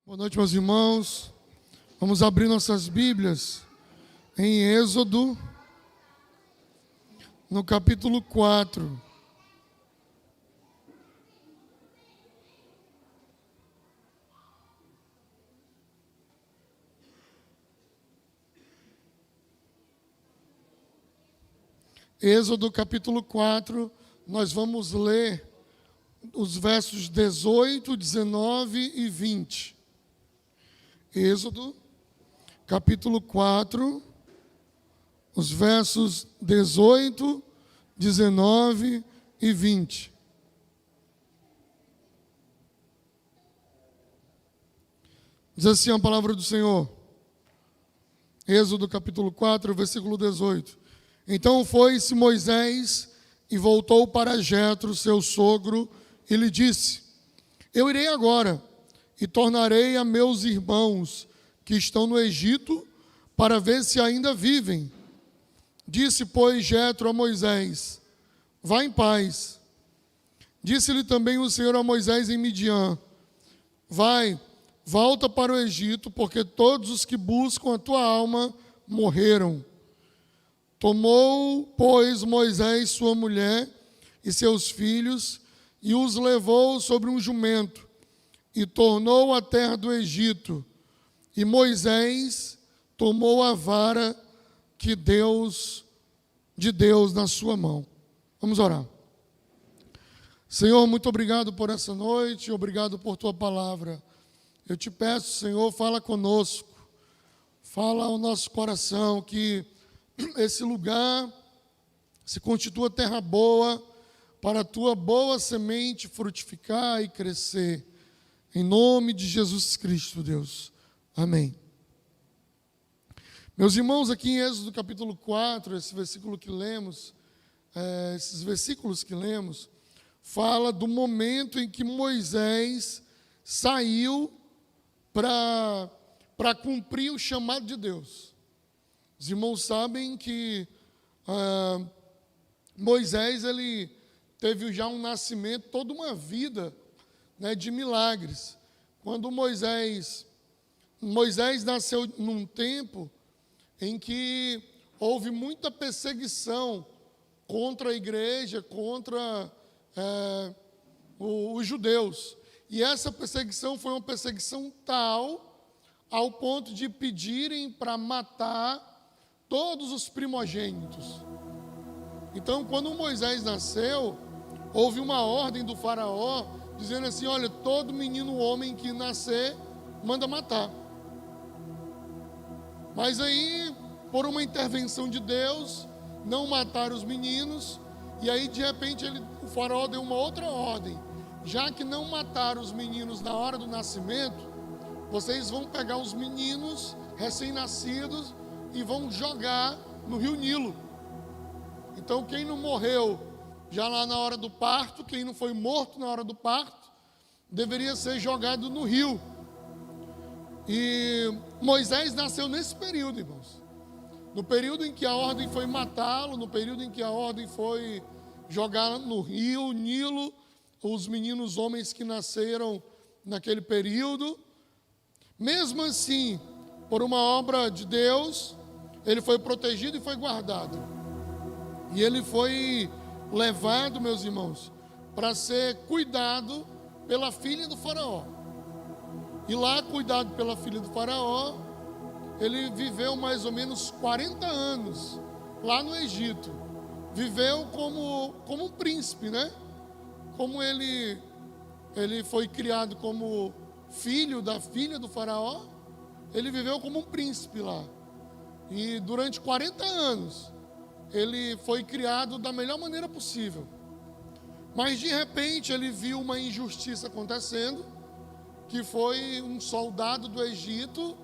Boa noite, meus irmãos. Vamos abrir nossas Bíblias em Êxodo, no capítulo 4. Êxodo, capítulo 4, nós vamos ler os versos 18, 19 e 20. Êxodo, capítulo 4, os versos 18, 19 e 20. Diz assim a palavra do Senhor. Êxodo, capítulo 4, versículo 18. Então foi-se Moisés e voltou para Jetro, seu sogro, e lhe disse: Eu irei agora e tornarei a meus irmãos que estão no Egito, para ver se ainda vivem. Disse, pois, Jetro a Moisés: Vá em paz. Disse-lhe também o Senhor a Moisés em Midian: Vai, volta para o Egito, porque todos os que buscam a tua alma morreram. Tomou, pois, Moisés sua mulher e seus filhos e os levou sobre um jumento e tornou à terra do Egito. E Moisés tomou a vara de Deus na sua mão. Vamos orar. Senhor, muito obrigado por essa noite, obrigado por tua palavra. Eu te peço, Senhor, fala conosco, fala ao nosso coração, que esse lugar se constitua terra boa, para a tua boa semente frutificar e crescer. Em nome de Jesus Cristo, Deus. Amém. Meus irmãos, aqui em Êxodo capítulo 4, esses versículos que lemos, fala do momento em que Moisés saiu para cumprir o chamado de Deus. Os irmãos sabem que Moisés, ele teve já um nascimento, toda uma vida, de milagres. Quando Moisés nasceu num tempo em que houve muita perseguição contra a igreja, contra os judeus. E essa perseguição foi uma perseguição tal, ao ponto de pedirem para matar todos os primogênitos. Então, quando Moisés nasceu, houve uma ordem do faraó, dizendo assim: olha, todo menino homem que nascer, manda matar. Mas aí, por uma intervenção de Deus, não mataram os meninos, e aí de repente o faraó deu uma outra ordem: já que não mataram os meninos na hora do nascimento, vocês vão pegar os meninos recém-nascidos e vão jogar no rio Nilo. Então quem não morreu já lá na hora do parto, quem não foi morto na hora do parto, deveria ser jogado no rio. E Moisés nasceu nesse período, irmãos. No período em que a ordem foi matá-lo, no período em que a ordem foi jogar no rio Nilo, os meninos homens que nasceram naquele período. Mesmo assim, por uma obra de Deus, ele foi protegido e foi guardado. E ele foi levado, meus irmãos, para ser cuidado pela filha do faraó. E lá, cuidado pela filha do faraó, ele viveu mais ou menos 40 anos lá no Egito. Viveu como um príncipe, Como ele foi criado como filho da filha do faraó, ele viveu como um príncipe lá. E durante 40 anos, ele foi criado da melhor maneira possível. Mas de repente ele viu uma injustiça acontecendo, que foi um soldado do Egito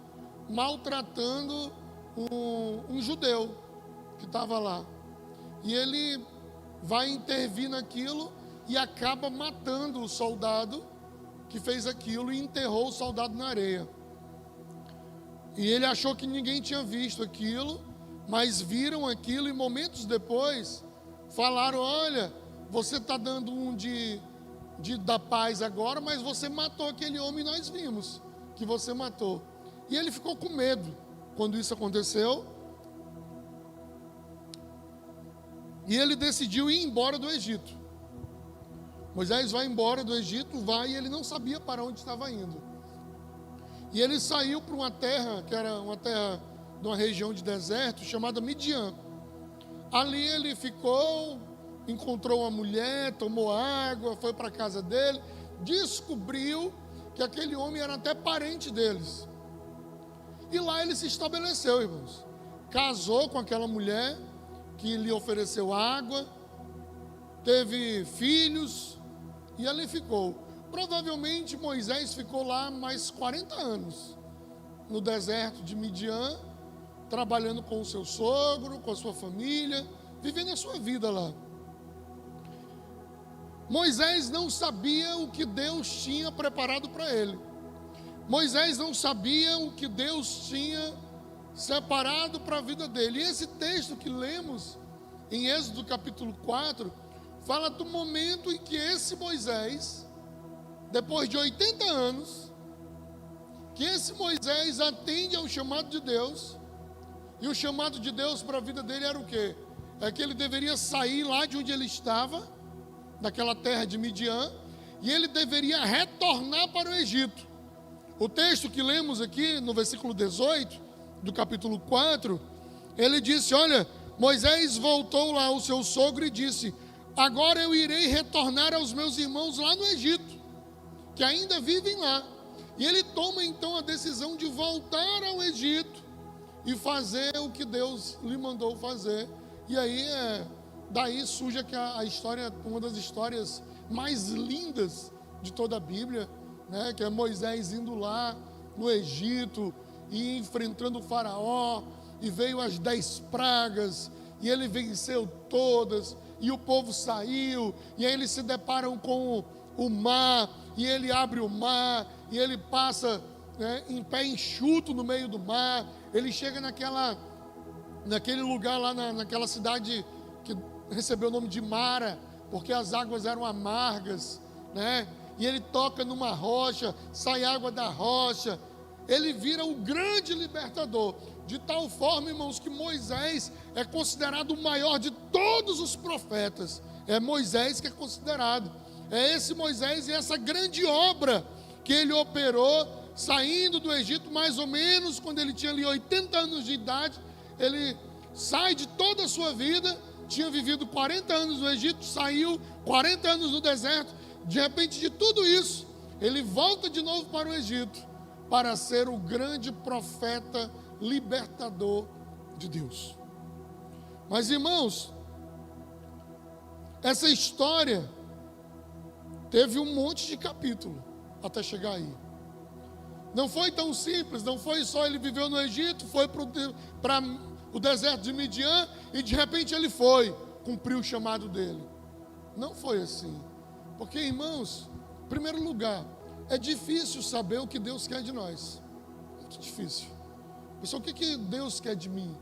maltratando um judeu que estava lá. E ele vai intervir naquilo e acaba matando o soldado que fez aquilo e enterrou o soldado na areia. E ele achou que ninguém tinha visto aquilo, mas viram aquilo e momentos depois falaram: olha, você está dando um de da paz agora, mas você matou aquele homem e nós vimos que você matou. E ele ficou com medo quando isso aconteceu. E ele decidiu ir embora do Egito. Moisés vai embora do Egito, e ele não sabia para onde estava indo. E ele saiu para uma terra, que era uma terra de uma região de deserto, chamada Midian. Ali ele ficou, encontrou uma mulher, tomou água, foi para a casa dele, descobriu que aquele homem era até parente deles. E lá ele se estabeleceu, irmãos. Casou com aquela mulher que lhe ofereceu água, teve filhos, e ali ficou. Provavelmente Moisés ficou lá mais 40 anos, no deserto de Midian, trabalhando com o seu sogro, com a sua família, vivendo a sua vida lá. Moisés não sabia o que Deus tinha preparado para ele. Moisés não sabia o que Deus tinha separado para a vida dele. E esse texto que lemos em Êxodo capítulo 4, fala do momento em que esse Moisés, depois de 80 anos, que esse Moisés atende ao chamado de Deus. E o chamado de Deus para a vida dele era o quê? É que ele deveria sair lá de onde ele estava, daquela terra de Midian, e ele deveria retornar para o Egito. O texto que lemos aqui no versículo 18 do capítulo 4, ele disse: olha, Moisés voltou lá ao seu sogro e disse: agora eu irei retornar aos meus irmãos lá no Egito, que ainda vivem lá. E ele toma então a decisão de voltar ao Egito e fazer o que Deus lhe mandou fazer. E aí daí surge que a história, uma das histórias mais lindas de toda a Bíblia, né, que é Moisés indo lá no Egito e enfrentando o faraó, e veio as 10 pragas, e ele venceu todas, e o povo saiu, e aí eles se deparam com o mar, e ele abre o mar, e ele passa, né, em pé enxuto no meio do mar. Ele chega naquele lugar lá, naquela cidade que recebeu o nome de Mara, porque as águas eram amargas, né? E ele toca numa rocha, sai água da rocha. Ele vira o grande libertador, de tal forma, irmãos, que Moisés é considerado o maior de todos os profetas. É Moisés que é considerado. É esse Moisés e essa grande obra que ele operou, saindo do Egito, mais ou menos quando ele tinha ali 80 anos de idade. Ele sai de toda a sua vida, tinha vivido 40 anos no Egito, saiu 40 anos no deserto. De repente, de tudo isso, ele volta de novo para o Egito, para ser o grande profeta libertador de Deus. Mas, irmãos, essa história teve um monte de capítulo até chegar aí. Não foi tão simples, não foi só ele viveu no Egito, foi para o deserto de Midian e de repente ele cumpriu o chamado dele. Não foi assim. Porque, irmãos, em primeiro lugar, é difícil saber o que Deus quer de nós. Muito difícil. Pessoal, o que Deus quer de mim?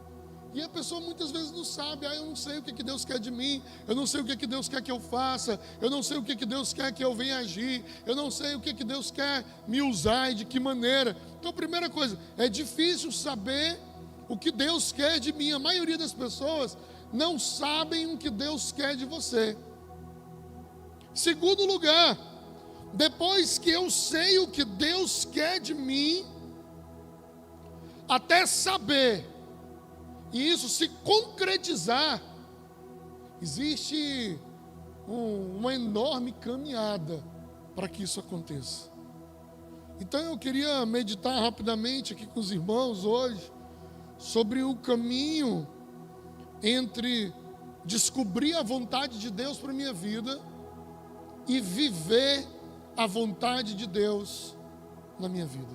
E a pessoa muitas vezes não sabe. Eu não sei o que Deus quer de mim. Eu não sei o que Deus quer que eu faça. Eu não sei o que Deus quer que eu venha agir. Eu não sei o que Deus quer me usar e de que maneira. Então, a primeira coisa, é difícil saber o que Deus quer de mim. A maioria das pessoas não sabem o que Deus quer de você. Segundo lugar, depois que eu sei o que Deus quer de mim, até saber e isso se concretizar, existe uma enorme caminhada para que isso aconteça. Então eu queria meditar rapidamente aqui com os irmãos hoje sobre o caminho entre descobrir a vontade de Deus para a minha vida e viver a vontade de Deus na minha vida.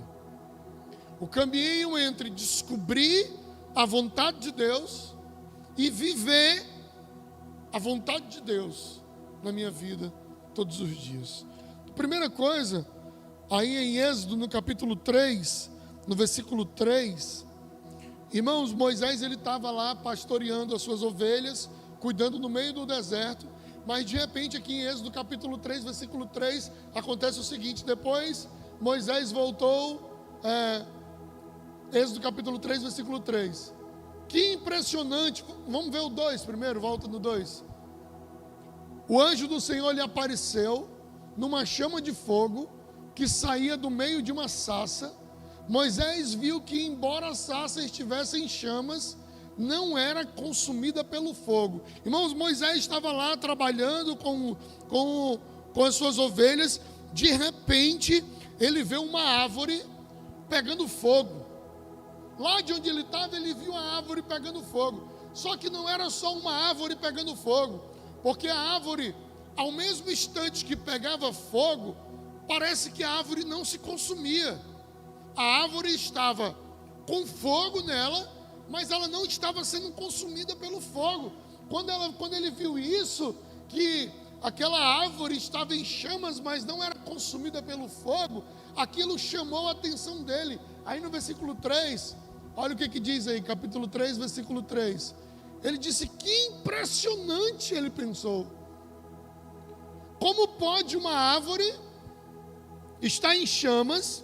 O caminho entre descobrir a vontade de Deus e viver a vontade de Deus na minha vida todos os dias. A primeira coisa, aí em Êxodo, no capítulo 3, no versículo 3, irmãos, Moisés ele estava lá pastoreando as suas ovelhas, cuidando no meio do deserto, mas de repente aqui em Êxodo capítulo 3, versículo 3, acontece o seguinte: depois Moisés voltou Êxodo capítulo 3, versículo 3. Que impressionante. Vamos ver o 2 primeiro, volta no 2. O anjo do Senhor lhe apareceu numa chama de fogo que saía do meio de uma sarça. Moisés viu que, embora a sarça estivesse em chamas, não era consumida pelo fogo. Irmãos, Moisés estava lá trabalhando com as suas ovelhas. De repente, ele vê uma árvore pegando fogo. Lá de onde ele estava, ele viu a árvore pegando fogo. Só que não era só uma árvore pegando fogo, porque a árvore, ao mesmo instante que pegava fogo, parece que a árvore não se consumia. A árvore estava com fogo nela, mas ela não estava sendo consumida pelo fogo. Quando ele viu isso, que aquela árvore estava em chamas, mas não era consumida pelo fogo, aquilo chamou a atenção dele. Aí no versículo 3, olha o que diz aí, capítulo 3, versículo 3. Ele disse: que impressionante, ele pensou. Como pode uma árvore estar em chamas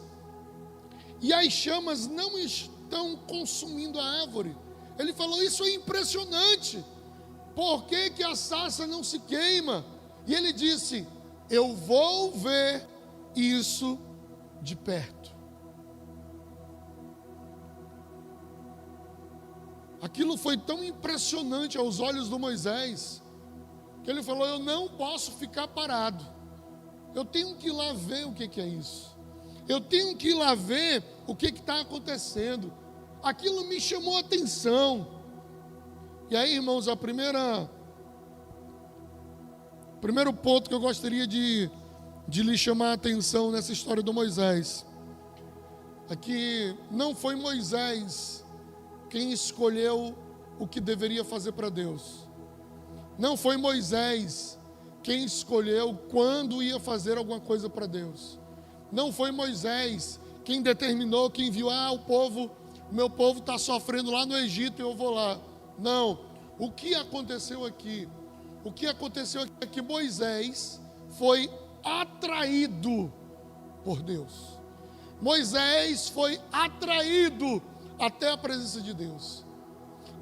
e as chamas não estão consumindo a árvore? Ele falou: isso é impressionante. Por que a sarça não se queima? E ele disse: eu vou ver isso de perto. Aquilo foi tão impressionante aos olhos do Moisés, que ele falou: eu não posso ficar parado. Eu tenho que ir lá ver o que é isso. Eu tenho que ir lá ver o que está acontecendo. Aquilo me chamou a atenção. E aí, irmãos, o primeiro ponto que eu gostaria de lhe chamar a atenção nessa história do Moisés é que não foi Moisés quem escolheu o que deveria fazer para Deus. Não foi Moisés quem escolheu quando ia fazer alguma coisa para Deus. Não foi Moisés quem determinou, quem viu: meu povo está sofrendo lá no Egito e eu vou lá. Não. O que aconteceu aqui? O que aconteceu aqui é que Moisés foi atraído por Deus. Moisés foi atraído até a presença de Deus.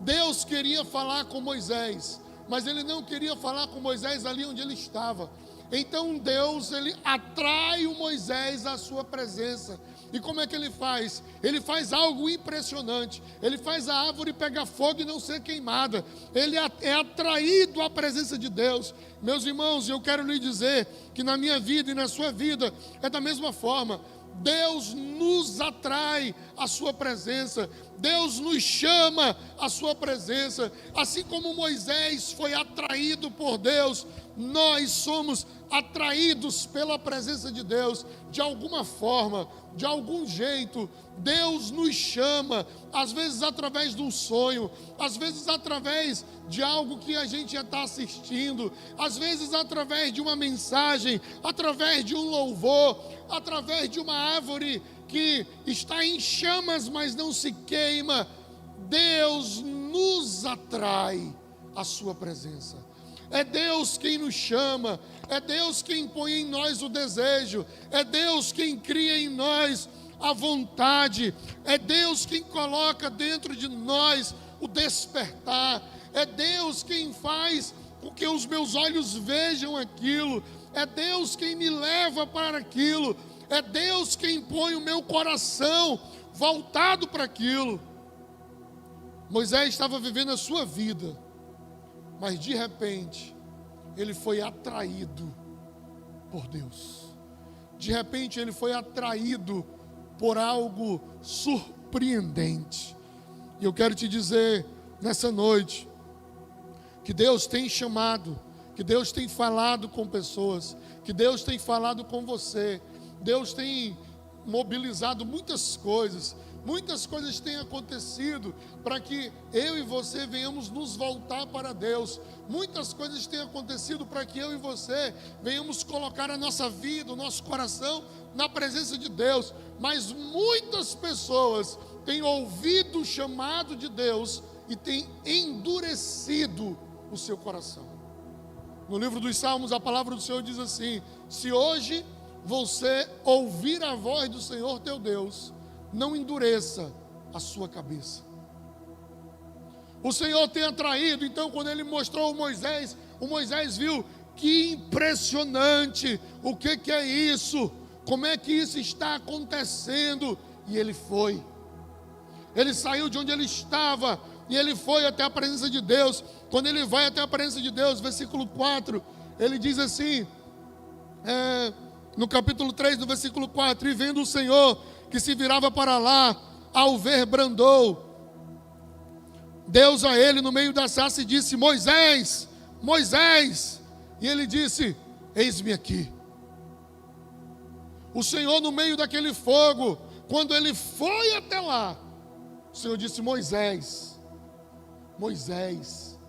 Deus queria falar com Moisés, mas ele não queria falar com Moisés ali onde ele estava. Então Deus, ele atrai o Moisés à sua presença. E como é que ele faz? Ele faz algo impressionante. Ele faz a árvore pegar fogo e não ser queimada. Ele é atraído à presença de Deus. Meus irmãos, eu quero lhe dizer que na minha vida e na sua vida é da mesma forma. Deus nos atrai à sua presença. Deus nos chama à sua presença. Assim como Moisés foi atraído por Deus, nós somos atraídos pela presença de Deus. De alguma forma, de algum jeito, Deus nos chama, às vezes através de um sonho, às vezes através de algo que a gente já está assistindo, às vezes através de uma mensagem, através de um louvor, através de uma árvore que está em chamas, mas não se queima. Deus nos atrai à sua presença. É Deus quem nos chama, é Deus quem põe em nós o desejo, é Deus quem cria em nós a vontade, é Deus quem coloca dentro de nós o despertar, é Deus quem faz com que os meus olhos vejam aquilo, é Deus quem me leva para aquilo, é Deus quem põe o meu coração voltado para aquilo. Moisés estava vivendo a sua vida, mas de repente, ele foi atraído por Deus. De repente, ele foi atraído por algo surpreendente. E eu quero te dizer nessa noite, que Deus tem chamado, que Deus tem falado com pessoas, que Deus tem falado com você. Deus tem mobilizado muitas coisas têm acontecido para que eu e você venhamos nos voltar para Deus. Muitas coisas têm acontecido para que eu e você venhamos colocar a nossa vida, o nosso coração na presença de Deus. Mas muitas pessoas têm ouvido o chamado de Deus e têm endurecido o seu coração. No livro dos Salmos, a palavra do Senhor diz assim: se hoje você ouvir a voz do Senhor teu Deus, não endureça a sua cabeça. O Senhor tem atraído, então quando Ele mostrou o Moisés viu, que impressionante, o que é isso? Como é que isso está acontecendo? E ele foi. Ele saiu de onde ele estava e ele foi até a presença de Deus. Quando ele vai até a presença de Deus, versículo 4, ele diz assim, no capítulo 3, no versículo 4, e vendo o Senhor que se virava para lá, ao ver brandou Deus a ele no meio da sarça e disse: Moisés, Moisés. E ele disse: eis-me aqui. O Senhor no meio daquele fogo, quando ele foi até lá, o Senhor disse: Moisés, Moisés.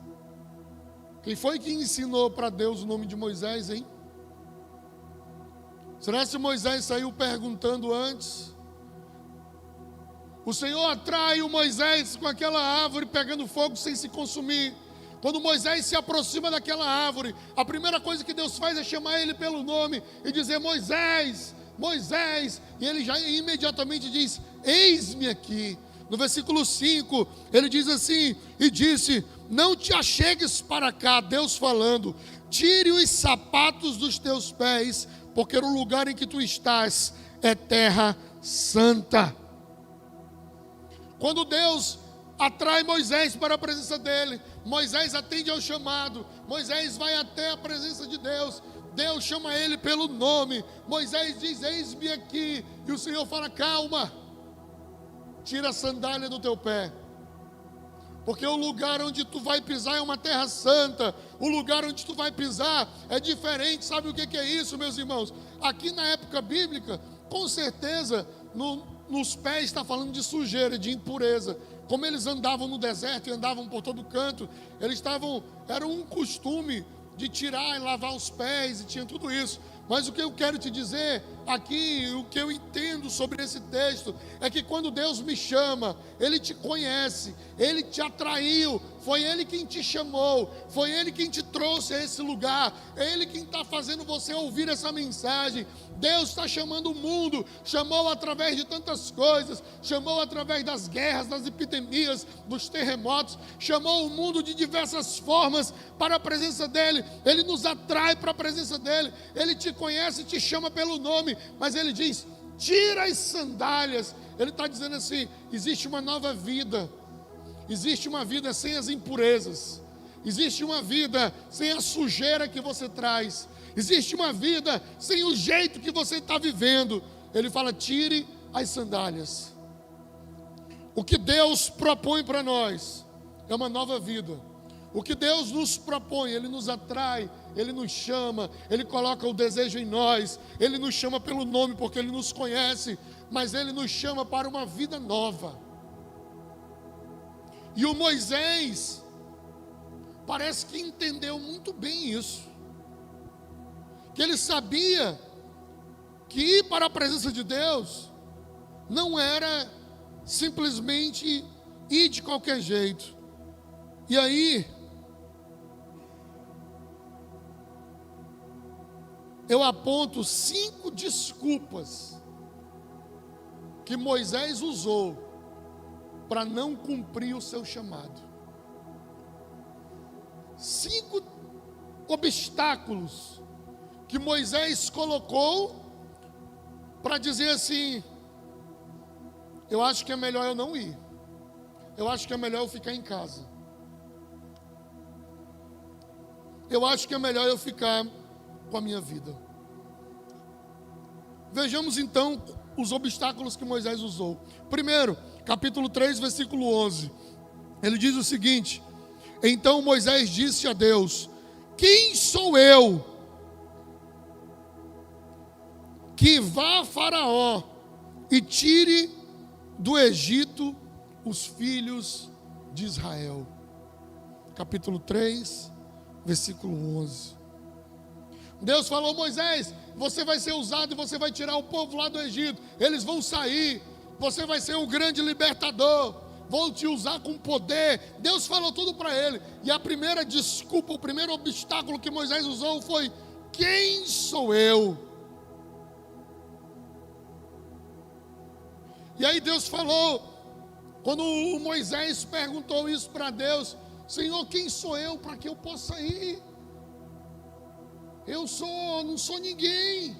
Quem foi que ensinou para Deus o nome de Moisés, hein? Será que Moisés saiu perguntando antes? O Senhor atrai o Moisés com aquela árvore pegando fogo sem se consumir. Quando Moisés se aproxima daquela árvore, a primeira coisa que Deus faz é chamar ele pelo nome e dizer: Moisés, Moisés. E ele já imediatamente diz: eis-me aqui. No versículo 5, ele diz assim: e disse: não te achegues para cá, Deus falando, tire os sapatos dos teus pés, porque o lugar em que tu estás é terra santa. Quando Deus atrai Moisés para a presença dele, Moisés atende ao chamado, Moisés vai até a presença de Deus, Deus chama ele pelo nome, Moisés diz: eis-me aqui, e o Senhor fala: calma, tira a sandália do teu pé, porque o lugar onde tu vai pisar é uma terra santa, o lugar onde tu vai pisar é diferente. Sabe o que é isso, meus irmãos? Aqui na época bíblica, com certeza, nos pés está falando de sujeira, de impureza. Como eles andavam no deserto e andavam por todo canto, era um costume de tirar e lavar os pés, e tinha tudo isso. Mas o que eu quero te dizer aqui, o que eu entendo sobre esse texto, é que quando Deus me chama, Ele te conhece, Ele te atraiu, foi Ele quem te chamou, foi Ele quem te trouxe a esse lugar, é Ele quem está fazendo você ouvir essa mensagem. Deus está chamando o mundo, chamou através de tantas coisas, chamou através das guerras, das epidemias, dos terremotos, chamou o mundo de diversas formas para a presença dEle. Ele nos atrai para a presença dEle, Ele te conhece, te chama pelo nome, mas Ele diz: tira as sandálias. Ele está dizendo assim: existe uma nova vida, existe uma vida sem as impurezas, existe uma vida sem a sujeira que você traz, existe uma vida sem o jeito que você está vivendo. Ele fala: tire as sandálias. O que Deus propõe para nós é uma nova vida. O que Deus nos propõe, Ele nos atrai, Ele nos chama, Ele coloca o desejo em nós, Ele nos chama pelo nome porque Ele nos conhece, mas Ele nos chama para uma vida nova. E o Moisés parece que entendeu muito bem isso, que ele sabia que ir para a presença de Deus não era simplesmente ir de qualquer jeito. E aí, eu aponto 5 desculpas que Moisés usou para não cumprir o seu chamado. 5 obstáculos que Moisés colocou para dizer assim: eu acho que é melhor eu não ir, eu acho que é melhor eu ficar em casa, eu acho que é melhor eu ficar com a minha vida. Vejamos então os obstáculos que Moisés usou. Primeiro, capítulo 3, versículo 11. Ele diz o seguinte: então Moisés disse a Deus: quem sou eu que vá a Faraó e tire do Egito os filhos de Israel? Capítulo 3, versículo 11. Deus falou: Moisés, você vai ser usado e você vai tirar o povo lá do Egito. Eles vão sair, você vai ser um grande libertador, vou te usar com poder. Deus falou tudo para ele. E a primeira desculpa, o primeiro obstáculo que Moisés usou foi: quem sou eu? E aí Deus falou, quando o Moisés perguntou isso para Deus: Senhor, quem sou eu para que eu possa ir? Não sou ninguém.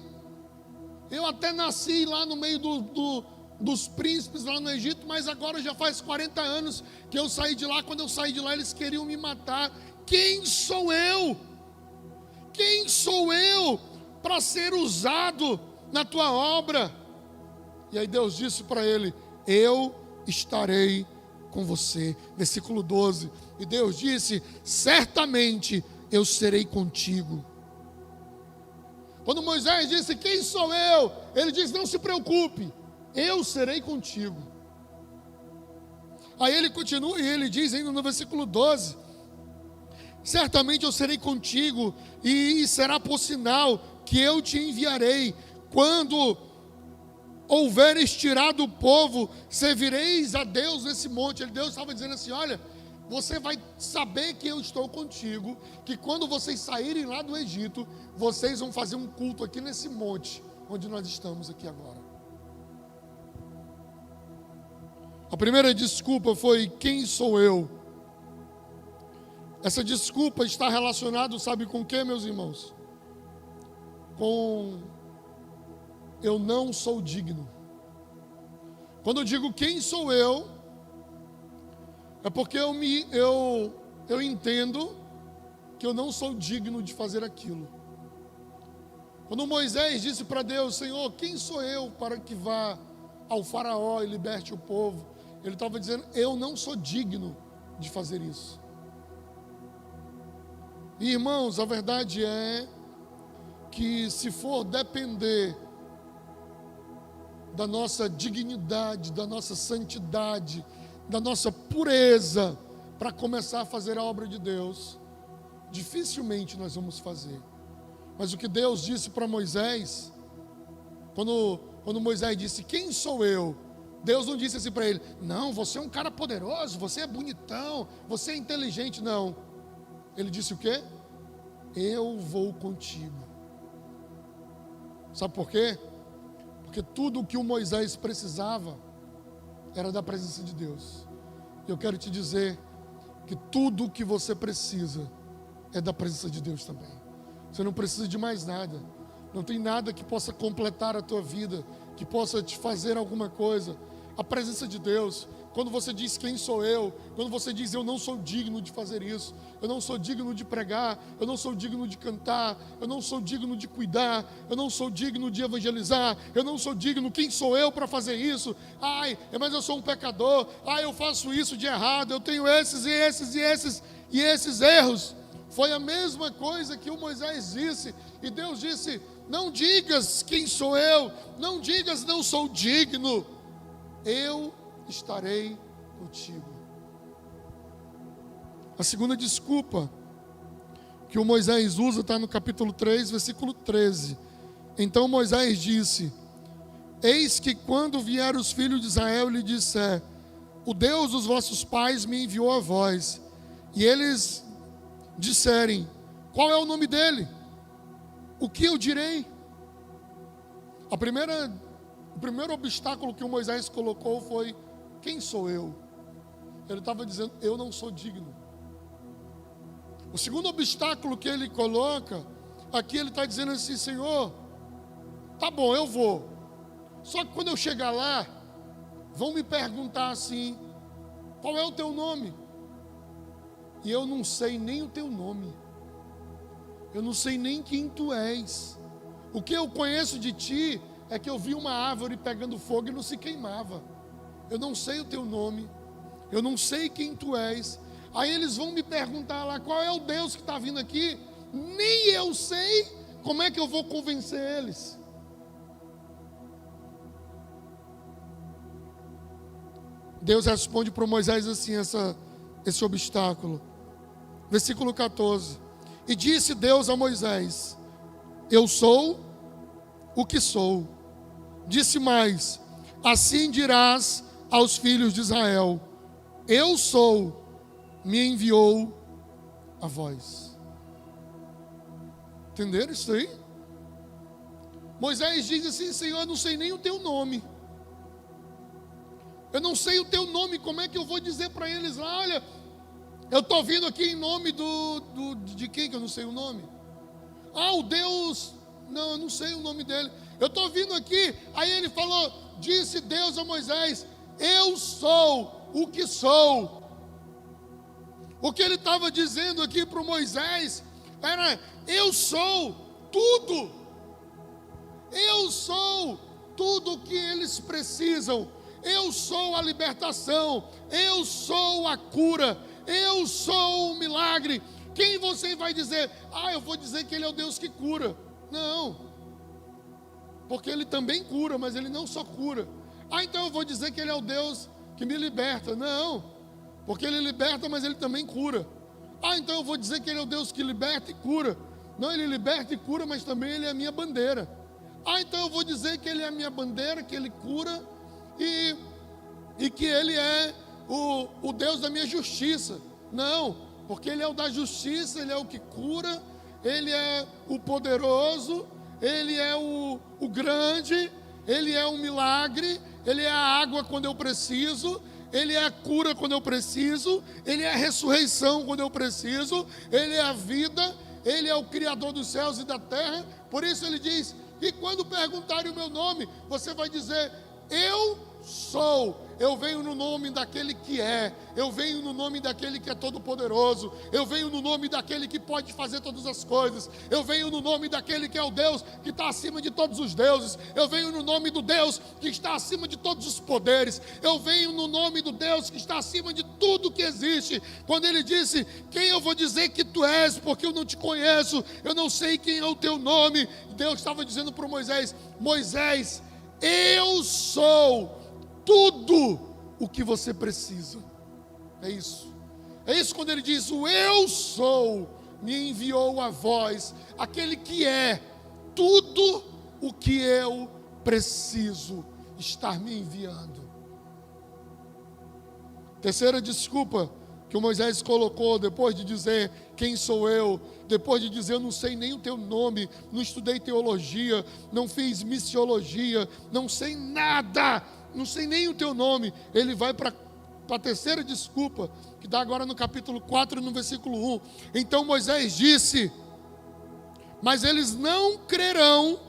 Eu até nasci lá no meio dos príncipes lá no Egito, mas agora já faz 40 anos que eu saí de lá. Quando eu saí de lá, eles queriam me matar. Quem sou eu? Quem sou eu para ser usado na tua obra? E aí Deus disse para ele: eu estarei com você. Versículo 12. E Deus disse: certamente eu serei contigo. Quando Moisés disse: quem sou eu? Ele disse: não se preocupe, eu serei contigo. Aí ele continua e ele diz ainda no versículo 12: certamente eu serei contigo, e será por sinal que eu te enviarei. Quando houveres tirado o povo, servireis a Deus nesse monte. Deus estava dizendo assim: olha, você vai saber que eu estou contigo, que quando vocês saírem lá do Egito, vocês vão fazer um culto aqui nesse monte, onde nós estamos aqui agora. A primeira desculpa foi: quem sou eu? Essa desculpa está relacionada, sabe com o que, meus irmãos? Com eu não sou digno. Quando eu digo quem sou eu, é porque eu entendo que eu não sou digno de fazer aquilo. Quando Moisés disse para Deus: Senhor, quem sou eu para que vá ao faraó e liberte o povo? Ele estava dizendo: eu não sou digno de fazer isso. E, irmãos, a verdade é que se for depender da nossa dignidade, da nossa santidade, da nossa pureza para começar a fazer a obra de Deus, dificilmente nós vamos fazer. Mas o que Deus disse para Moisés, quando Moisés disse: quem sou eu? Deus não disse assim para ele: não, você é um cara poderoso, você é bonitão, você é inteligente. Não. Ele disse o quê? Eu vou contigo. Sabe por quê? Porque tudo o que o Moisés precisava era da presença de Deus. Eu quero te dizer que tudo o que você precisa é da presença de Deus também. Você não precisa de mais nada. Não tem nada que possa completar a tua vida, que possa te fazer alguma coisa. A presença de Deus. Quando você diz quem sou eu, quando você diz eu não sou digno de fazer isso, eu não sou digno de pregar, eu não sou digno de cantar, eu não sou digno de cuidar, eu não sou digno de evangelizar, eu não sou digno, quem sou eu para fazer isso? Ai, mas eu sou um pecador, eu faço isso de errado, eu tenho esses e esses erros. Foi a mesma coisa que o Moisés disse, e Deus disse: não digas quem sou eu, não digas não sou digno, eu estarei contigo. A segunda desculpa que o Moisés usa está no capítulo 3, versículo 13. Então Moisés disse: eis que quando vier os filhos de Israel e lhe disser: o Deus dos vossos pais me enviou a vós, e eles disserem: qual é o nome dele? O que eu direi? O primeiro obstáculo que o Moisés colocou foi: quem sou eu? Ele estava dizendo: eu não sou digno. O segundo obstáculo que ele coloca, aqui ele está dizendo assim: Senhor, tá bom, eu vou. Só que quando eu chegar lá, vão me perguntar assim: qual é o teu nome? E eu não sei nem o teu nome. Eu não sei nem quem tu és. O que eu conheço de ti é que eu vi uma árvore pegando fogo e não se queimava. Eu não sei o teu nome, eu não sei quem tu és. Aí eles vão me perguntar lá: qual é o Deus que está vindo aqui? Nem eu sei. Como é que eu vou convencer eles? Deus responde para Moisés assim, esse obstáculo. Versículo 14. E disse Deus a Moisés: eu sou o que sou. Disse mais: assim dirás aos filhos de Israel: eu sou, me enviou a vós. Entenderam isso aí? Moisés diz assim: Senhor, eu não sei nem o teu nome. Eu não sei o teu nome, como é que eu vou dizer para eles lá, olha, eu estou vindo aqui em nome de quem que eu não sei o nome? Ah, o Deus, não, eu não sei o nome dele. Eu estou vindo aqui, aí ele falou, disse Deus a Moisés, eu sou o que sou. O que ele estava dizendo aqui para Moisés era, eu sou tudo. Eu sou tudo o que eles precisam. Eu sou a libertação, eu sou a cura, eu sou o milagre. Quem você vai dizer? Ah, eu vou dizer que Ele é o Deus que cura. Não, porque Ele também cura, mas Ele não só cura. Ah, então eu vou dizer que Ele é o Deus que me liberta. Não, porque Ele liberta, mas Ele também cura. Ah, então eu vou dizer que Ele é o Deus que liberta e cura. Não, Ele liberta e cura, mas também Ele é a minha bandeira. Ah, então eu vou dizer que Ele é a minha bandeira, que Ele cura e que Ele é o Deus da minha justiça. Não, porque Ele é o da justiça, Ele é o que cura, Ele é o poderoso, Ele é o grande, Ele é o milagre, Ele é a água quando eu preciso, Ele é a cura quando eu preciso, Ele é a ressurreição quando eu preciso, Ele é a vida, Ele é o Criador dos céus e da terra. Por isso Ele diz, e quando perguntarem o meu nome, você vai dizer, eu sou. Eu venho no nome daquele que é, eu venho no nome daquele que é todo poderoso, eu venho no nome daquele que pode fazer todas as coisas, eu venho no nome daquele que é o Deus que está acima de todos os deuses, eu venho no nome do Deus que está acima de todos os poderes, eu venho no nome do Deus que está acima de tudo que existe. Quando Ele disse, quem eu vou dizer que tu és, porque eu não te conheço, eu não sei quem é o teu nome, Deus estava dizendo para Moisés, Moisés, eu sou tudo o que você precisa. É isso. É isso quando Ele diz, o eu sou me enviou a vós, aquele que é tudo o que eu preciso estar me enviando. Terceira desculpa que o Moisés colocou depois de dizer, quem sou eu? Depois de dizer, eu não sei nem o teu nome, não estudei teologia, não fiz missiologia, não sei nada, não sei nem o teu nome. Ele vai para a terceira desculpa, que dá agora no capítulo 4, no versículo 1. Então Moisés disse, mas eles não crerão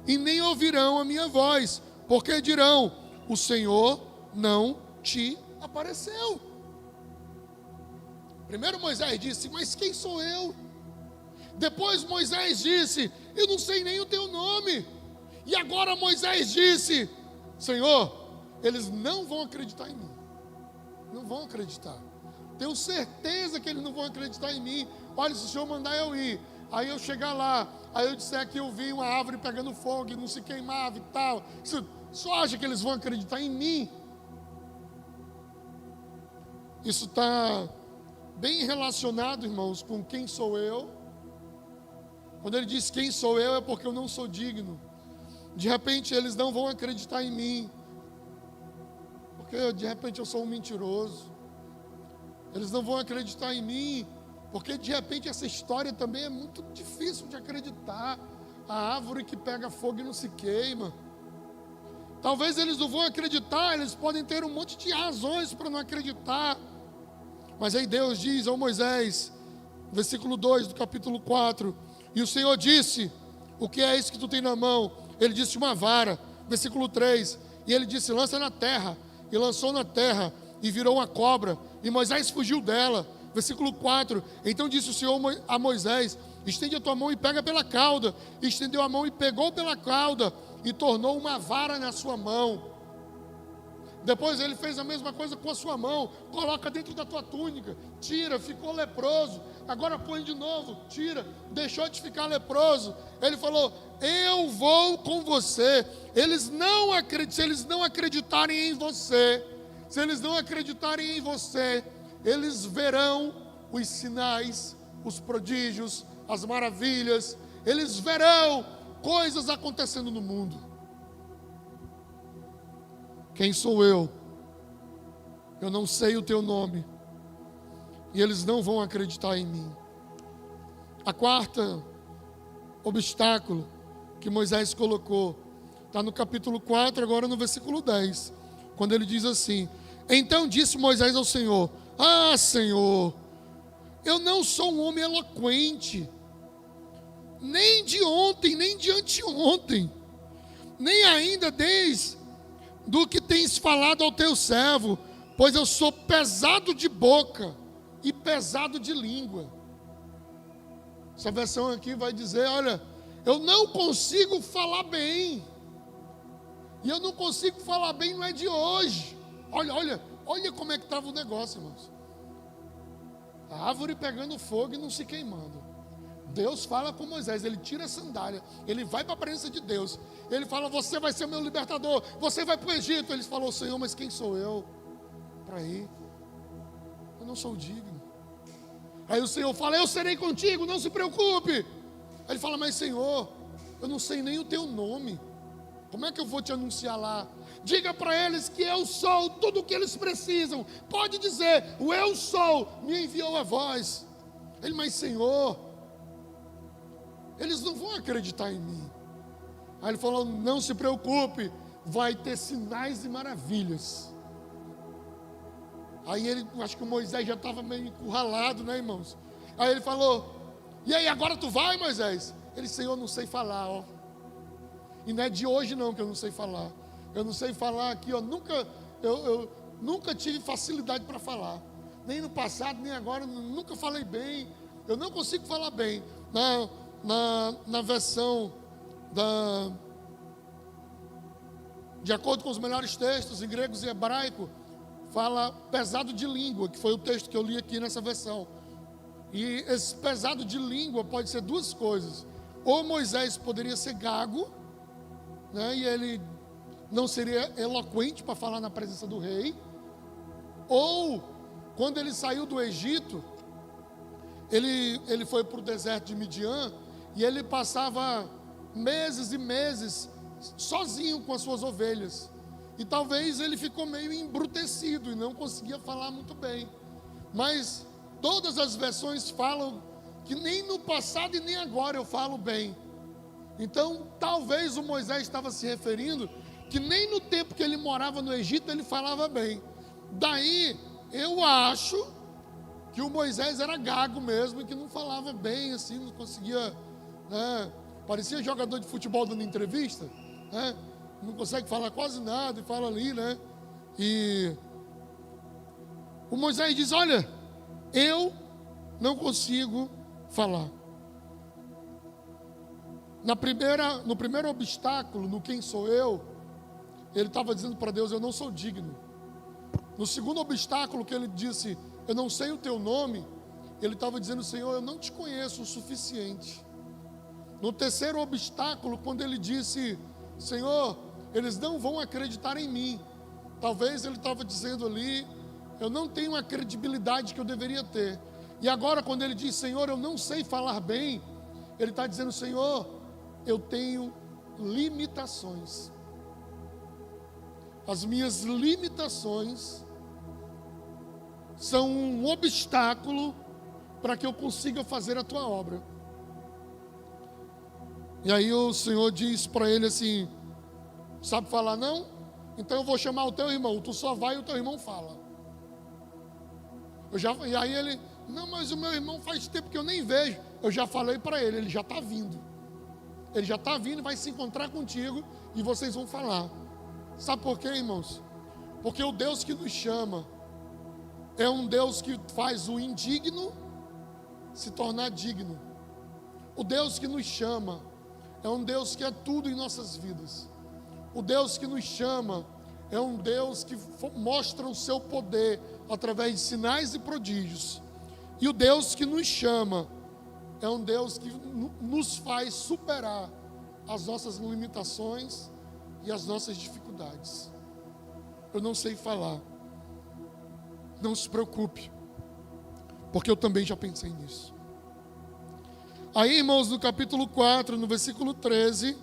e nem ouvirão a minha voz, porque dirão, o Senhor não te apareceu. Primeiro Moisés disse, mas quem sou eu? Depois Moisés disse, eu não sei nem o teu nome. E agora Moisés disse, Senhor, eles não vão acreditar em mim. Não vão acreditar. Tenho certeza que eles não vão acreditar em mim. Olha, se o Senhor mandar eu ir, aí eu chegar lá, aí eu disser que eu vi uma árvore pegando fogo e não se queimava e tal. Você só acha que eles vão acreditar em mim? Isso está bem relacionado, irmãos, com quem sou eu. Quando ele diz quem sou eu, é porque eu não sou digno. De repente eles não vão acreditar em mim, porque de repente eu sou um mentiroso. Eles não vão acreditar em mim, porque de repente essa história também é muito difícil de acreditar. A árvore que pega fogo e não se queima. Talvez eles não vão acreditar, eles podem ter um monte de razões para não acreditar. Mas aí Deus diz ao Moisés, versículo 2 do capítulo 4, e o Senhor disse, o que é isso que tu tem na mão? Ele disse, uma vara. Versículo 3, e ele disse, lança na terra. E lançou na terra, e virou uma cobra, e Moisés fugiu dela. Versículo 4, então disse o Senhor a Moisés, estende a tua mão e pega pela cauda. E estendeu a mão e pegou pela cauda, e tornou uma vara na sua mão. Depois ele fez a mesma coisa com a sua mão, coloca dentro da tua túnica, tira, ficou leproso, agora põe de novo, tira, deixou de ficar leproso. Ele falou, eu vou com você. Se eles não acreditarem em você, se eles não acreditarem em você, eles verão os sinais, os prodígios, as maravilhas, eles verão coisas acontecendo no mundo. Quem sou eu? Eu não sei o teu nome. E eles não vão acreditar em mim. A quarta obstáculo que Moisés colocou está no capítulo 4, agora no versículo 10. quando ele diz assim: então disse Moisés ao Senhor: ah, Senhor, eu não sou um homem eloquente, nem de ontem, nem de anteontem, nem ainda desde do que tens falado ao teu servo, pois eu sou pesado de boca e pesado de língua. Essa versão aqui vai dizer: olha, eu não consigo falar bem. E eu não consigo falar bem, não é de hoje. Olha como é que estava o negócio, irmãos. A árvore pegando fogo e não se queimando. Deus fala com Moisés, ele tira a sandália, ele vai para a presença de Deus. Ele fala: você vai ser meu libertador, você vai para o Egito. Ele falou: Senhor, mas quem sou eu para ir? Eu não sou digno. Aí o Senhor fala: eu serei contigo, não se preocupe. Aí ele fala: mas Senhor, eu não sei nem o teu nome. Como é que eu vou te anunciar lá? Diga para eles que eu sou tudo o que eles precisam. Pode dizer: o eu sou me enviou a voz. Ele: mas Senhor, eles não vão acreditar em mim. Aí ele falou: não se preocupe, vai ter sinais e maravilhas. Aí ele, acho que o Moisés já estava meio encurralado, né, irmãos? Aí ele falou: e aí, agora tu vai, Moisés? Ele: Senhor, não sei falar, ó. E não é de hoje não que eu não sei falar. Eu não sei falar aqui, ó. Eu nunca tive facilidade para falar. Nem no passado, nem agora, nunca falei bem. Eu não consigo falar bem. Na versão de acordo com os melhores textos, em gregos e hebraico, fala pesado de língua, que foi o texto que eu li aqui nessa versão. E esse pesado de língua pode ser duas coisas. Ou Moisés poderia ser gago, né, e ele não seria eloquente para falar na presença do rei. Ou, quando ele saiu do Egito, ele foi para o deserto de Midian, e ele passava meses e meses sozinho com as suas ovelhas. E talvez ele ficou meio embrutecido e não conseguia falar muito bem. Mas todas as versões falam que nem no passado e nem agora eu falo bem. Então, talvez o Moisés estava se referindo que nem no tempo que ele morava no Egito ele falava bem. Daí, eu acho que o Moisés era gago mesmo e que não falava bem, assim, não conseguia, né? Parecia jogador de futebol dando entrevista, né? Não consegue falar quase nada e fala ali, né? E o Moisés diz: olha, eu não consigo falar. No primeiro obstáculo, no quem sou eu, ele estava dizendo para Deus: eu não sou digno. No segundo obstáculo, que ele disse: eu não sei o teu nome, ele estava dizendo: Senhor, eu não te conheço o suficiente. No terceiro obstáculo, quando ele disse: Senhor, eles não vão acreditar em mim, talvez ele estava dizendo ali: eu não tenho a credibilidade que eu deveria ter. E agora, quando ele diz: Senhor, eu não sei falar bem, ele está dizendo: Senhor, eu tenho limitações. As minhas limitações são um obstáculo para que eu consiga fazer a tua obra. E aí o Senhor diz para ele assim: sabe falar não? Então eu vou chamar o teu irmão, tu só vai e o teu irmão fala. E aí ele: não, mas o meu irmão faz tempo que eu nem vejo. Eu já falei para ele já está vindo. Ele já está vindo, vai se encontrar contigo e vocês vão falar. Sabe por quê, irmãos? Porque o Deus que nos chama é um Deus que faz o indigno se tornar digno. O Deus que nos chama é um Deus que é tudo em nossas vidas. O Deus que nos chama é um Deus que mostra o seu poder através de sinais e prodígios. E o Deus que nos chama é um Deus que nos faz superar as nossas limitações e as nossas dificuldades. Eu não sei falar. Não se preocupe, porque eu também já pensei nisso. Aí, irmãos, no capítulo 4, no versículo 13,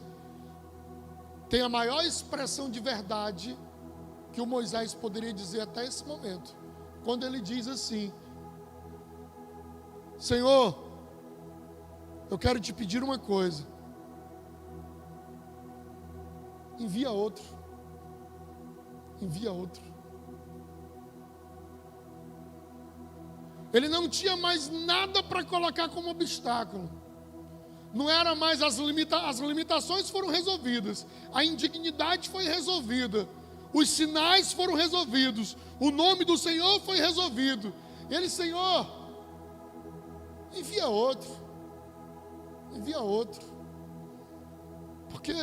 tem a maior expressão de verdade que o Moisés poderia dizer até esse momento. Quando ele diz assim: Senhor, eu quero te pedir uma coisa. Envia outro. envia outro. Ele não tinha mais nada para colocar como obstáculo. Não era mais as limitações foram resolvidas. A indignidade foi resolvida. Os sinais foram resolvidos. O nome do Senhor foi resolvido. Ele, Senhor, envia outro. Envia outro. Porque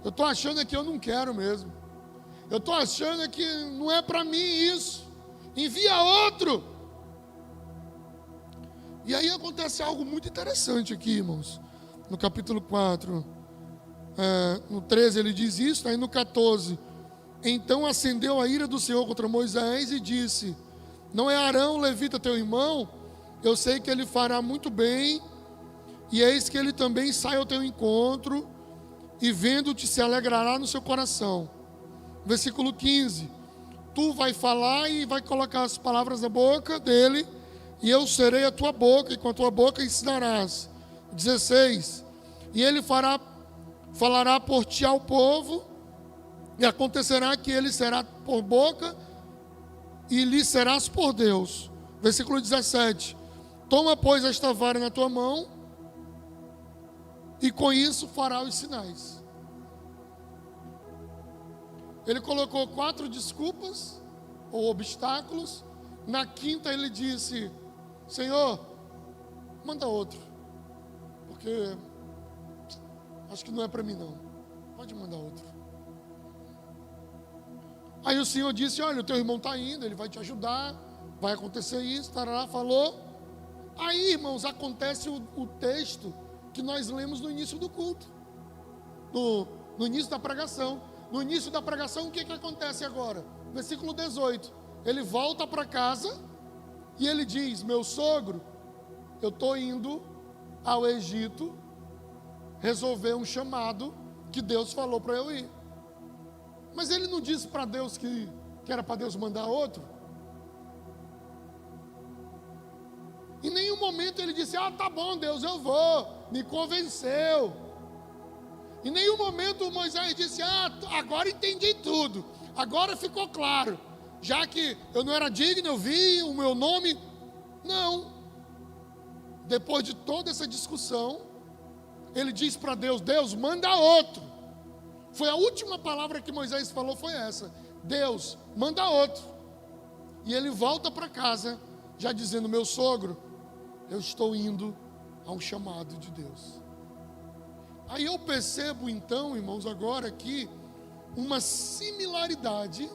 eu estou achando que eu não quero mesmo. Eu estou achando que não é para mim isso. Envia outro. E aí acontece algo muito interessante aqui, irmãos. No capítulo 4, no 13 ele diz isso, aí no 14. Então acendeu a ira do Senhor contra Moisés e disse: não é Arão, levita, teu irmão? Eu sei que ele fará muito bem, e eis que ele também sai ao teu encontro, e vendo-te se alegrará no seu coração. Versículo 15. Tu vai falar e vai colocar as palavras na boca dele, e eu serei a tua boca, e com a tua boca ensinarás. 16. E ele falará por ti ao povo, e acontecerá que ele será por boca, e lhe serás por Deus. Versículo 17. Toma, pois, esta vara na tua mão, e com isso fará os sinais. Ele colocou 4 desculpas, ou obstáculos. Na quinta ele disse: Senhor, manda outro, porque acho que não é para mim não, pode mandar outro. Aí o Senhor disse: olha, o teu irmão está indo, ele vai te ajudar, vai acontecer isso, tarará, falou. Aí, irmãos, acontece o texto que nós lemos no início do culto, no início da pregação. No início da pregação, o que acontece agora? Versículo 18, ele volta para casa e ele diz: meu sogro, eu estou indo ao Egito resolver um chamado que Deus falou para eu ir. Mas ele não disse para Deus que era para Deus mandar outro. Em nenhum momento ele disse: ah, tá bom, Deus, eu vou, me convenceu. Em nenhum momento Moisés disse: ah, agora entendi tudo, agora ficou claro, já que eu não era digno, eu vi o meu nome. Não. Depois de toda essa discussão, ele diz para Deus: Deus, manda outro. Foi a última palavra que Moisés falou, foi essa: Deus, manda outro. E ele volta para casa, já dizendo: meu sogro, eu estou indo a um chamado de Deus. Aí eu percebo então, irmãos, agora aqui uma similaridade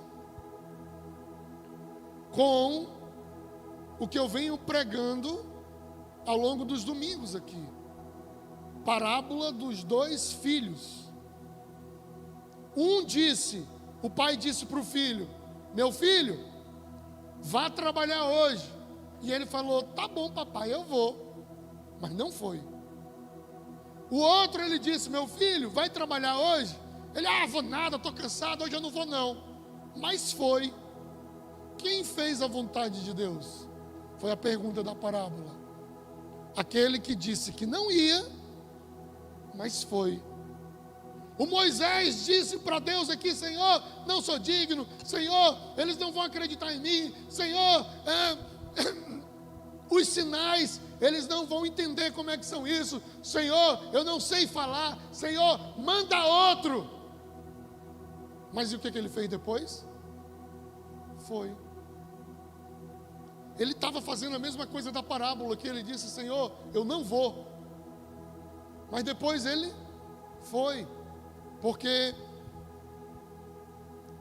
com o que eu venho pregando ao longo dos domingos aqui. Parábola dos 2 filhos. O pai disse para o filho: meu filho, vá trabalhar hoje. E ele falou: tá bom, papai, eu vou. Mas não foi. O outro, ele disse: meu filho, vai trabalhar hoje? Ele: vou nada, estou cansado, hoje eu não vou não. Mas foi. Quem fez a vontade de Deus? Foi a pergunta da parábola. Aquele que disse que não ia, mas foi. O Moisés disse para Deus aqui: Senhor, não sou digno. Senhor, eles não vão acreditar em mim. Senhor, os sinais, eles não vão entender como é que são isso. Senhor, eu não sei falar. Senhor, manda outro. Mas e o que ele fez depois? Foi. Ele estava fazendo a mesma coisa da parábola, que ele disse: Senhor, eu não vou. Mas depois ele foi. Porque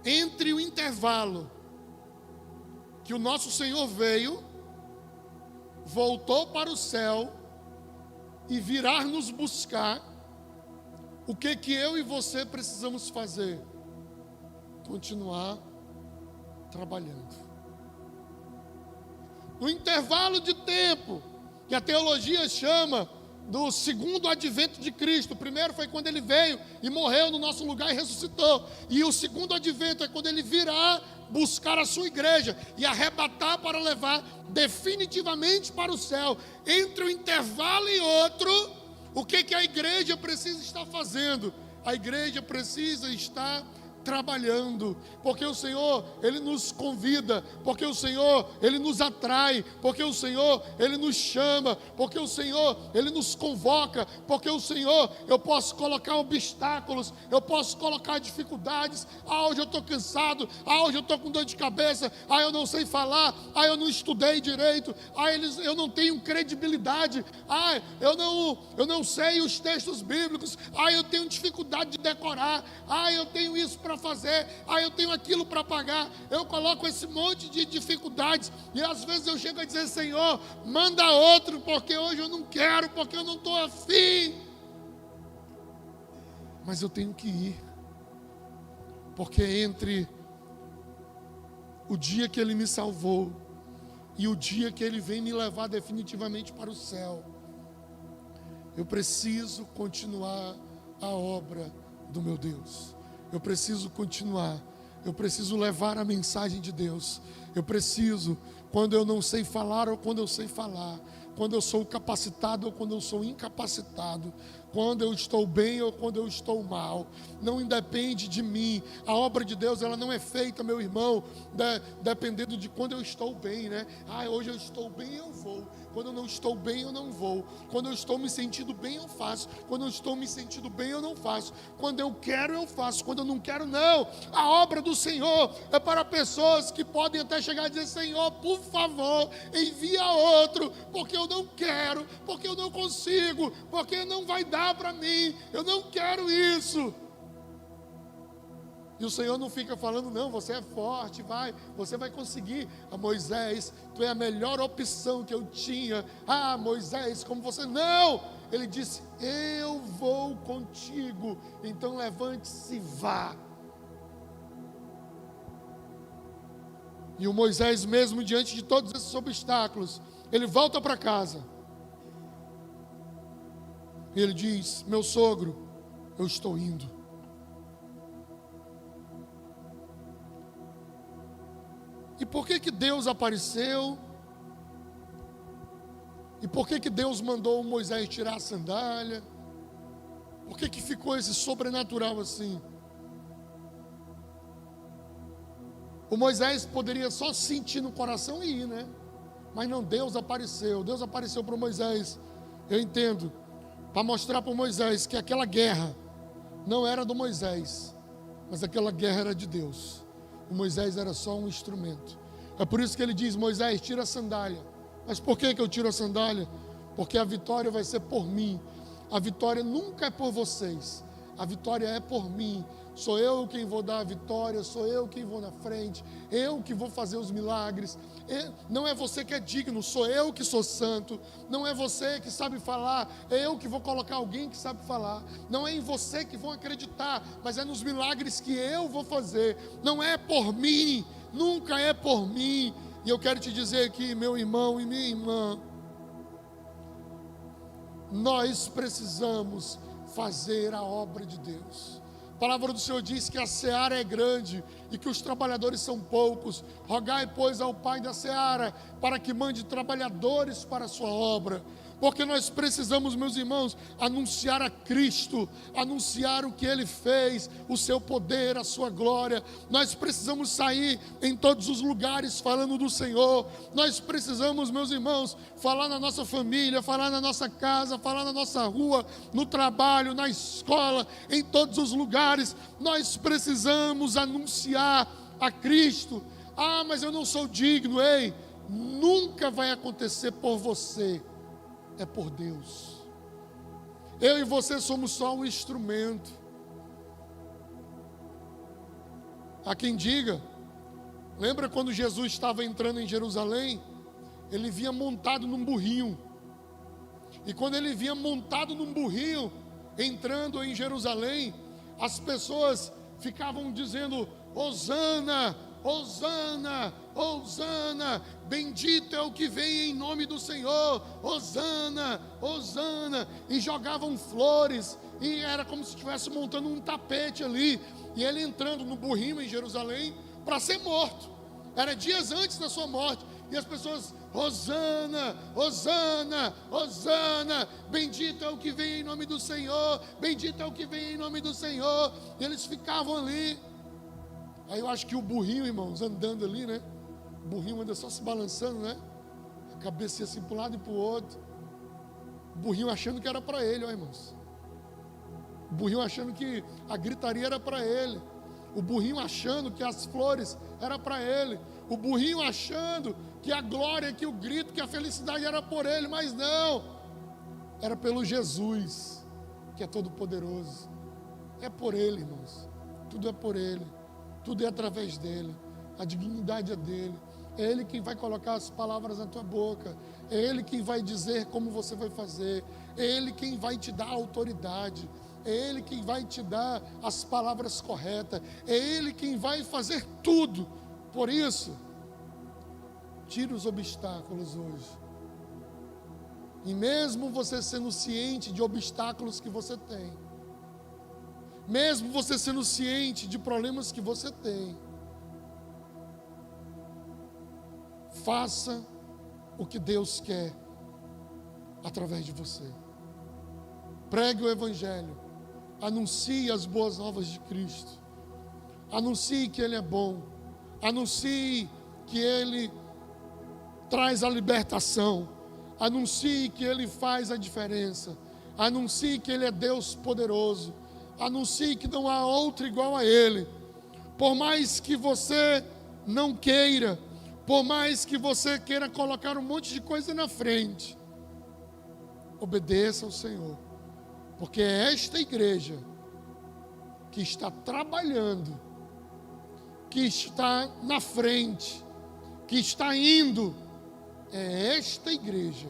entre o intervalo que o nosso Senhor veio, voltou para o céu e virá nos buscar, o que eu e você precisamos fazer? Continuar trabalhando. No intervalo de tempo que a teologia chama do segundo advento de Cristo. O primeiro foi quando ele veio e morreu no nosso lugar e ressuscitou. E o segundo advento é quando ele virá buscar a sua igreja e arrebatar para levar definitivamente para o céu. Entre um intervalo e outro, o que a igreja precisa estar fazendo? A igreja precisa estar trabalhando, porque o Senhor, Ele nos convida, porque o Senhor, Ele nos atrai, porque o Senhor, Ele nos chama, porque o Senhor, Ele nos convoca, porque o Senhor, eu posso colocar obstáculos, eu posso colocar dificuldades. Hoje eu estou cansado, hoje eu estou com dor de cabeça, eu não sei falar, eu não estudei direito, eu não tenho credibilidade, eu não sei os textos bíblicos, eu tenho dificuldade de decorar, eu tenho isso para fazer, eu tenho aquilo para pagar. Eu coloco esse monte de dificuldades e às vezes eu chego a dizer: Senhor, manda outro, porque hoje eu não quero, porque eu não estou afim. Mas eu tenho que ir, porque entre o dia que Ele me salvou e o dia que Ele vem me levar definitivamente para o céu, eu preciso continuar a obra do meu Deus. Eu preciso continuar. Eu preciso levar a mensagem de Deus. Eu preciso, quando eu não sei falar ou quando eu sei falar, quando eu sou capacitado ou quando eu sou incapacitado, quando eu estou bem ou quando eu estou mal, não independe de mim. A obra de Deus, ela não é feita, meu irmão, dependendo de quando eu estou bem, né? Hoje eu estou bem, eu vou. Quando eu não estou bem, eu não vou. Quando eu estou me sentindo bem, eu faço. Quando eu estou me sentindo bem, eu não faço. Quando eu quero, eu faço. Quando eu não quero, não. A obra do Senhor é para pessoas que podem até chegar a dizer: Senhor, por favor, envia outro, porque eu não quero, porque eu não consigo, porque não vai dar para mim, eu não quero isso. E o Senhor não fica falando: não, você é forte, você vai conseguir. Moisés, tu é a melhor opção que eu tinha. Moisés, como você... Não! Ele disse: eu vou contigo, então levante-se e vá. E o Moisés, mesmo diante de todos esses obstáculos, ele volta para casa. E ele diz: meu sogro, eu estou indo. E por que Deus apareceu? E por que Deus mandou Moisés tirar a sandália? Por que ficou esse sobrenatural assim? O Moisés poderia só sentir no coração e ir, né? Mas não, Deus apareceu. Deus apareceu para Moisés, eu entendo, para mostrar para Moisés que aquela guerra não era do Moisés, mas aquela guerra era de Deus. O Moisés era só um instrumento. É por isso que ele diz: Moisés, tira a sandália. Mas por que eu tiro a sandália? Porque a vitória vai ser por mim. A vitória nunca é por vocês. A vitória é por mim. Sou eu quem vou dar a vitória, sou eu quem vou na frente, eu que vou fazer os milagres. Não é você que é digno, sou eu que sou santo. Não é você que sabe falar, é eu que vou colocar alguém que sabe falar. Não é em você que vão acreditar, mas é nos milagres que eu vou fazer. Não é por mim, nunca é por mim. E eu quero te dizer aqui, meu irmão e minha irmã, nós precisamos fazer a obra de Deus. A palavra do Senhor diz que a seara é grande e que os trabalhadores são poucos. Rogai, pois, ao Pai da seara para que mande trabalhadores para a sua obra. Porque nós precisamos, meus irmãos, anunciar a Cristo, anunciar o que Ele fez, o seu poder, a sua glória. Nós precisamos sair em todos os lugares falando do Senhor. Nós precisamos, meus irmãos, falar na nossa família, falar na nossa casa, falar na nossa rua, no trabalho, na escola, em todos os lugares. Nós precisamos anunciar a Cristo. Mas eu não sou digno. Ei, nunca vai acontecer por você. É por Deus. Eu e você somos só um instrumento. Há quem diga, lembra quando Jesus estava entrando em Jerusalém? Ele vinha montado num burrinho. E quando ele vinha montado num burrinho, entrando em Jerusalém, as pessoas ficavam dizendo: Hosana, Hosana, Hosana, bendito é o que vem em nome do Senhor, Hosana, Hosana, e jogavam flores, e era como se estivesse montando um tapete ali, e ele entrando no burrinho em Jerusalém para ser morto. Era dias antes da sua morte, e as pessoas: Hosana, Hosana, Hosana, bendito é o que vem em nome do Senhor, bendito é o que vem em nome do Senhor. E eles ficavam ali. Aí eu acho que o burrinho, irmãos, andando ali, né? O burrinho anda só se balançando, né? A cabeça assim para um lado e para o outro. O burrinho achando que era para ele, ó, irmãos. O burrinho achando que a gritaria era para ele. O burrinho achando que as flores era para ele. O burrinho achando que a glória, que o grito, que a felicidade era por ele. Mas não. Era pelo Jesus, que é todo poderoso. É por ele, irmãos. Tudo é por ele. Tudo é através dele. A dignidade é dele. É ele quem vai colocar as palavras na tua boca. É ele quem vai dizer como você vai fazer. É ele quem vai te dar autoridade. É ele quem vai te dar as palavras corretas. É ele quem vai fazer tudo. Por isso, tira os obstáculos hoje. E mesmo você sendo ciente de obstáculos que você tem, mesmo você sendo ciente de problemas que você tem, faça o que Deus quer através de você. Pregue o Evangelho. Anuncie as boas novas de Cristo. Anuncie que Ele é bom. Anuncie que Ele traz a libertação. Anuncie que Ele faz a diferença. Anuncie que Ele é Deus poderoso. Anuncie que não há outro igual a Ele. Por mais que você não queira, por mais que você queira colocar um monte de coisa na frente, obedeça ao Senhor. Porque é esta igreja que está trabalhando, que está na frente, que está indo. É esta igreja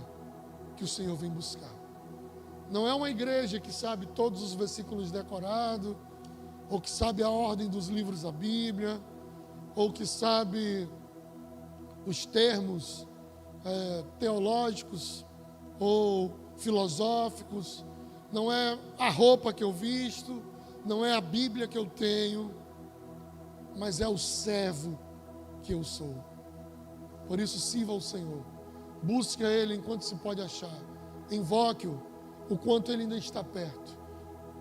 que o Senhor vem buscar. Não é uma igreja que sabe todos os versículos decorados, ou que sabe a ordem dos livros da Bíblia, ou que sabe os termos teológicos ou filosóficos. Não é a roupa que eu visto, não é a Bíblia que eu tenho, mas é o servo que eu sou. Por isso, sirva ao Senhor. Busque a Ele enquanto se pode achar. Invoque-o o quanto Ele ainda está perto.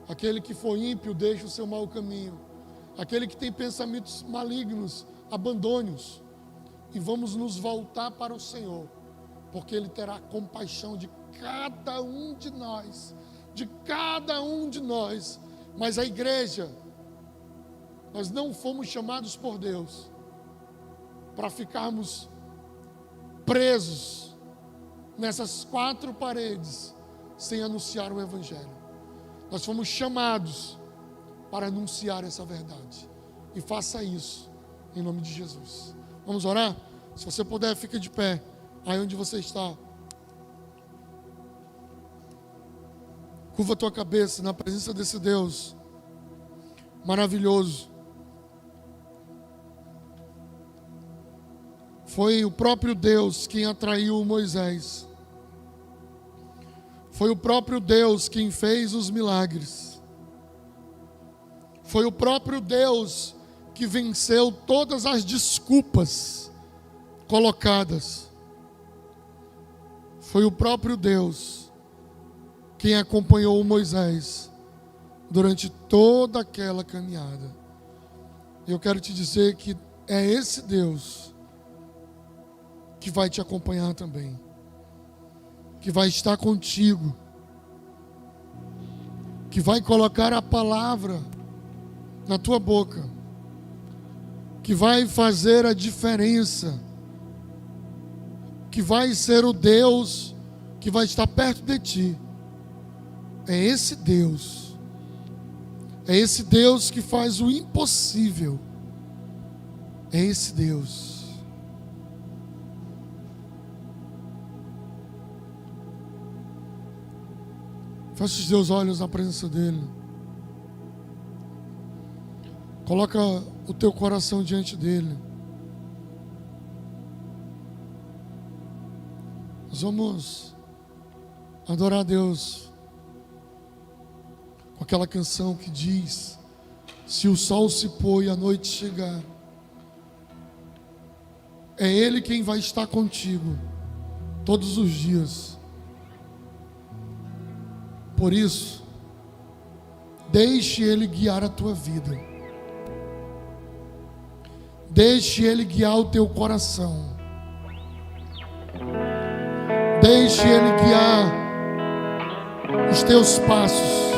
Aquele que for ímpio, deixe o seu mau caminho. Aquele que tem pensamentos malignos, abandone-os. E vamos nos voltar para o Senhor, porque Ele terá compaixão de cada um de nós. De cada um de nós. Mas a igreja, nós não fomos chamados por Deus para ficarmos presos nessas quatro paredes sem anunciar o Evangelho. Nós fomos chamados para anunciar essa verdade. E faça isso em nome de Jesus. Vamos orar? Se você puder, fica de pé aí onde você está. Curva a tua cabeça na presença desse Deus maravilhoso. Foi o próprio Deus quem atraiu Moisés. Foi o próprio Deus quem fez os milagres. Foi o próprio Deus que venceu todas as desculpas colocadas. Foi o próprio Deus quem acompanhou Moisés durante toda aquela caminhada. Eu quero te dizer que é esse Deus que vai te acompanhar também, que vai estar contigo, que vai colocar a palavra na tua boca, que vai fazer a diferença, que vai ser o Deus que vai estar perto de ti. É esse Deus. É esse Deus que faz o impossível. É esse Deus. Feche os teus olhos na presença dEle. Coloca o teu coração diante dEle. Nós vamos adorar a Deus com aquela canção que diz: se o sol se pôr e a noite chegar, é Ele quem vai estar contigo todos os dias. Por isso, deixe Ele guiar a tua vida. Deixe Ele guiar o teu coração. Deixe Ele guiar os teus passos.